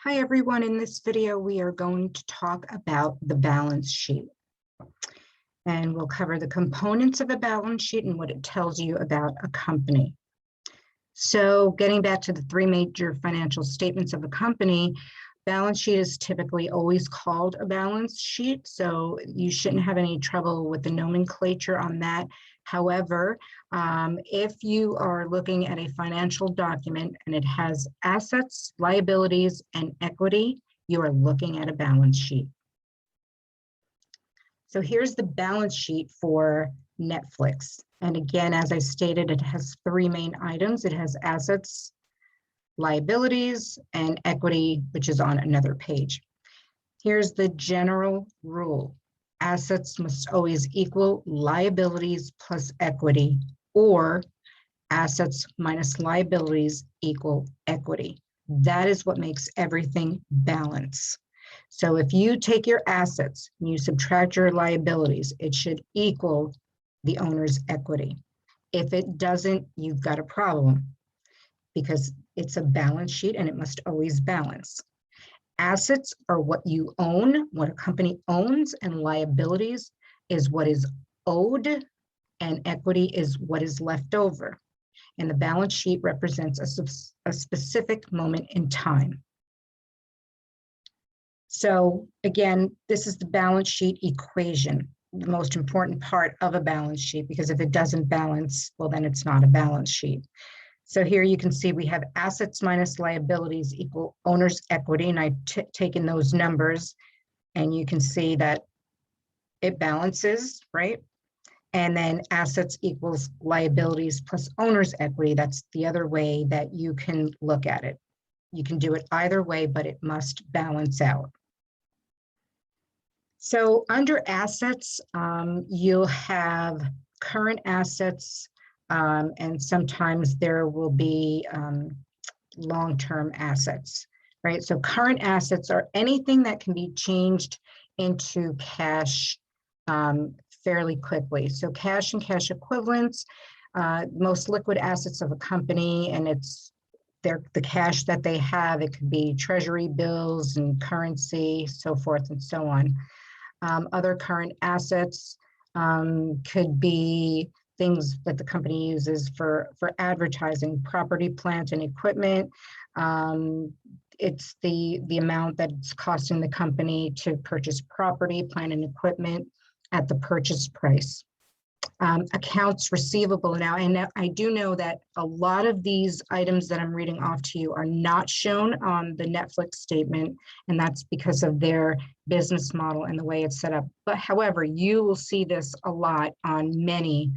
Hi everyone, in this video we are going to talk about the balance sheet. And we'll cover the components of a balance sheet and what it tells you about a company. So getting back to the three major financial statements of a company, balance sheet is typically always called a balance sheet, so you shouldn't have any trouble with the nomenclature on that. However, if you are looking at a financial document and it has assets, liabilities, and equity, you are looking at a balance sheet. So here's the balance sheet for Netflix. And again, as I stated, it has three main items. It has assets, liabilities, and equity, which is on another page. Here's the general rule. Assets must always equal liabilities plus equity, or assets minus liabilities equal equity. That is what makes everything balance. So if you take your assets and you subtract your liabilities, it should equal the owner's equity. If it doesn't, you've got a problem, because it's a balance sheet and it must always balance. Assets are what you own, what a company owns, and liabilities is what is owed, and equity is what is left over. And the balance sheet represents a specific moment in time. So again, this is the balance sheet equation, the most important part of a balance sheet, because if it doesn't balance, well, then it's not a balance sheet. So here you can see we have assets minus liabilities equal owner's equity, and I've taken those numbers, and you can see that it balances, right? And then assets equals liabilities plus owner's equity. That's the other way that you can look at it. You can do it either way, but it must balance out. So under assets, you'll have current assets, and sometimes there will be long-term assets, right? So current assets are anything that can be changed into cash fairly quickly. So cash and cash equivalents, most liquid assets of a company, and it's the cash that they have. It could be treasury bills and currency, so forth and so on. Other current assets could be things that the company uses for advertising, property, plant, and equipment. It's the amount that's costing the company to purchase property, plant, and equipment at the purchase price. Accounts receivable now, and I do know that a lot of these items that I'm reading off to you are not shown on the Netflix statement, and that's because of their business model and the way it's set up. But however, you will see this a lot on many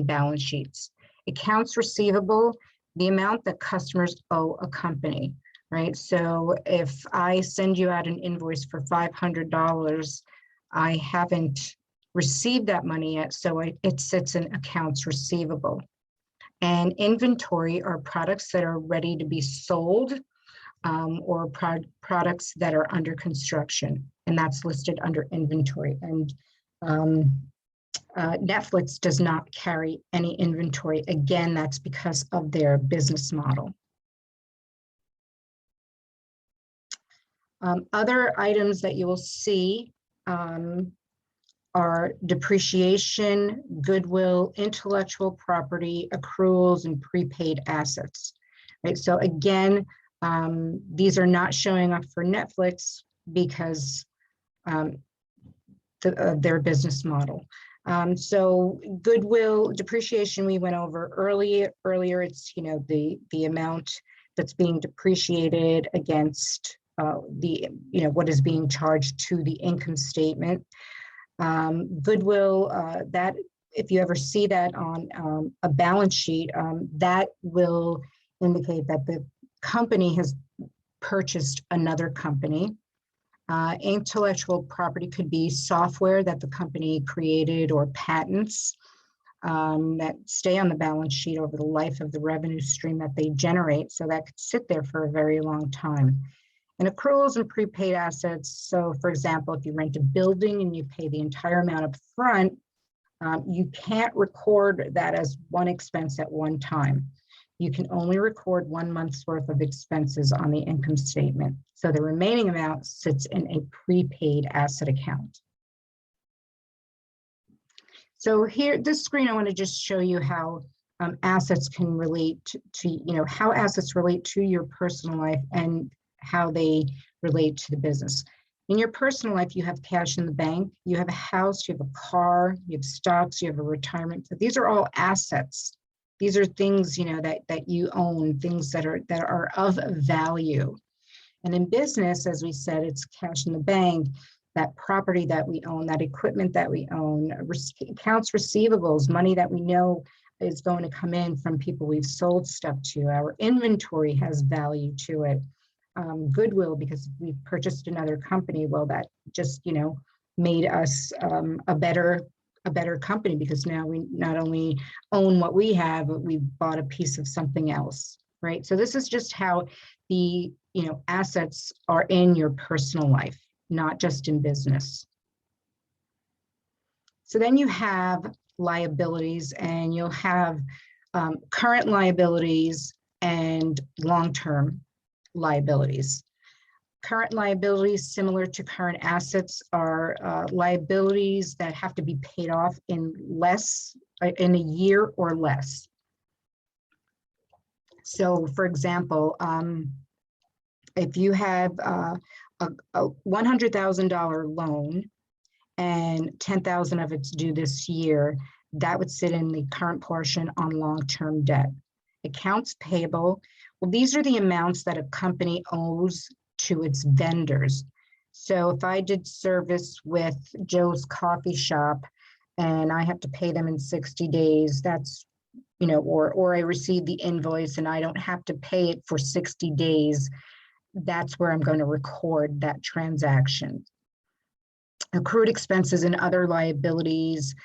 balance sheets. Accounts receivable, the amount that customers owe a company, right? So if I send you out an invoice for $500, I haven't received that money yet, so it sits in accounts receivable. And inventory are products that are ready to be sold, or products that are under construction, and that's listed under inventory. And Netflix does not carry any inventory. Again, that's because of their business model. Other items that you will see are depreciation, goodwill, intellectual property, accruals, and prepaid assets, right? So again, these are not showing up for Netflix because their business model. So goodwill, depreciation, we went over earlier. It's, you know, the amount that's being depreciated against what is being charged to the income statement. Goodwill, that if you ever see that on a balance sheet, that will indicate that the company has purchased another company. Intellectual property could be software that the company created or patents that stay on the balance sheet over the life of the revenue stream that they generate. So that could sit there for a very long time. And accruals and prepaid assets. So for example, if you rent a building and you pay the entire amount up front, you can't record that as one expense at one time. you can only record 1 month's worth of expenses on the income statement. So the remaining amount sits in a prepaid asset account. So here, this screen, I want to just show you how assets can relate to, how assets relate to your personal life and how they relate to the business. In your personal life, you have cash in the bank, you have a house, you have a car, you have stocks, you have a retirement. So these are all assets. These are things, that you own, things that are of value. And in business, as we said, it's cash in the bank, that property that we own, that equipment that we own, accounts receivables, money that we know is going to come in from people we've sold stuff to. Our inventory has value to it. Goodwill, because we've purchased another company. Well, that just, made us a better company, because now we not only own what we have, but we bought a piece of something else, right? So this is just how the, assets are in your personal life, not just in business. So then you have liabilities, and you'll have current liabilities and long-term liabilities. Current liabilities, similar to current assets, are liabilities that have to be paid off in a year or less. So, for example, if you have a $100,000 loan and $10,000 of it's due this year, that would sit in the current portion on long-term debt. Accounts payable, well, these are the amounts that a company owes to its vendors. So if I did service with Joe's Coffee Shop and I have to pay them in 60 days, that's, or I receive the invoice and I don't have to pay it for 60 days, that's where I'm going to record that transaction. Accrued expenses and other liabilities,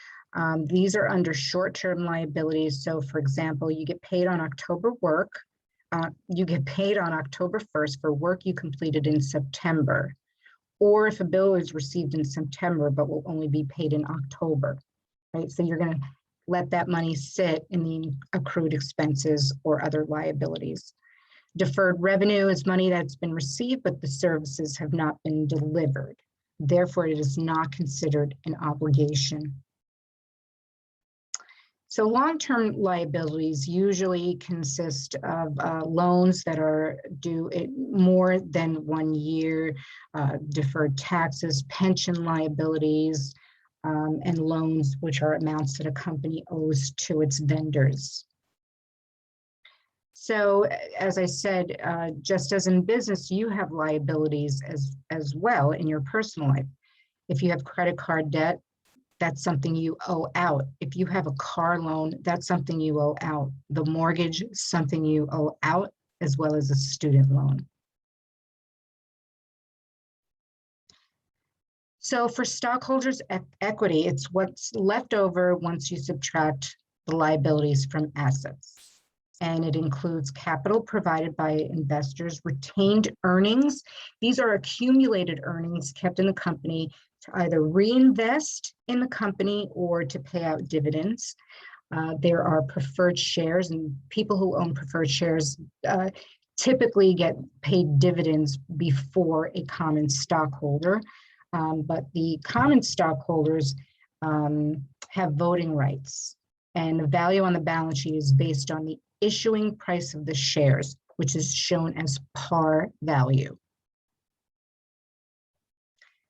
these are under short-term liabilities. So for example, you get paid on October work. You get paid on October 1st for work you completed in September, or if a bill is received in September but will only be paid in October, right? So you're going to let that money sit in the accrued expenses or other liabilities. Deferred revenue is money that's been received, but the services have not been delivered. Therefore, it is not considered an obligation. So long-term liabilities usually consist of loans that are due more than 1 year, deferred taxes, pension liabilities, and loans, which are amounts that a company owes to its vendors. So as I said, just as in business, you have liabilities as well in your personal life. If you have credit card debt, that's something you owe out. If you have a car loan, that's something you owe out. The mortgage, something you owe out, as well as a student loan. So for stockholders' equity, it's what's left over once you subtract the liabilities from assets. And it includes capital provided by investors, retained earnings. These are accumulated earnings kept in the company to either reinvest in the company or to pay out dividends. There are preferred shares, and people who own preferred shares typically get paid dividends before a common stockholder. But the common stockholders have voting rights, and the value on the balance sheet is based on the issuing price of the shares, which is shown as par value.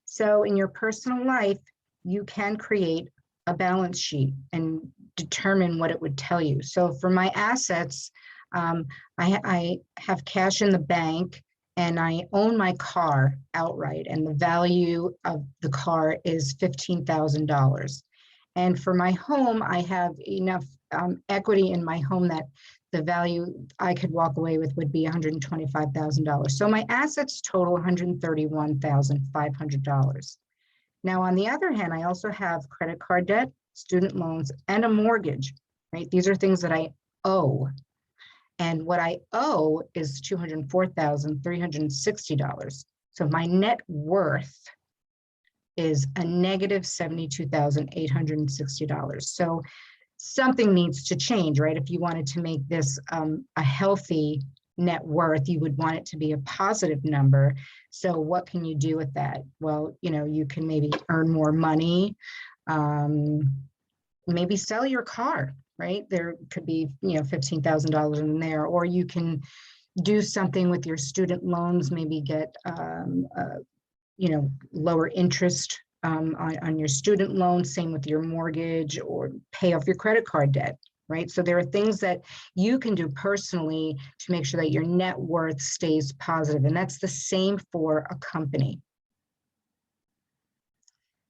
So in your personal life, you can create a balance sheet and determine what it would tell you. So for my assets, I have cash in the bank and I own my car outright, and the value of the car is $15,000. And for my home, I have enough equity in my home that the value I could walk away with would be $125,000. So my assets total $131,500. Now, on the other hand, I also have credit card debt, student loans, and a mortgage, right? These are things that I owe. And what I owe is $204,360. So my net worth is a negative $72,860. So something needs to change, right? If you wanted to make this a healthy net worth, you would want it to be a positive number. So what can you do with that? Well, you can maybe earn more money, maybe sell your car, right? There could be, $15,000 in there, or you can do something with your student loans, maybe get, lower interest on your student loan, same with your mortgage, or pay off your credit card debt, right? So there are things that you can do personally to make sure that your net worth stays positive, and that's the same for a company.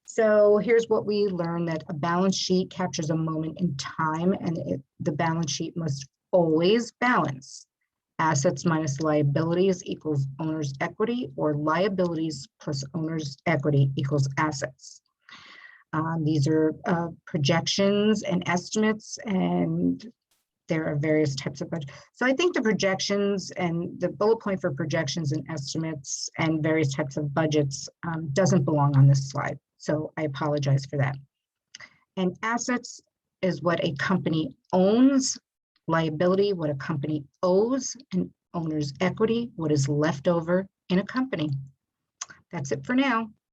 So here's what we learned, that a balance sheet captures a moment in time, and the balance sheet must always balance. Assets minus liabilities equals owner's equity, or liabilities plus owner's equity equals assets. These are projections and estimates, and there are various types of budget. So I think the projections and the bullet point for projections and estimates and various types of budgets doesn't belong on this slide. So I apologize for that. And assets is what a company owns, liability, what a company owes, and owner's equity, what is left over in a company. That's it for now.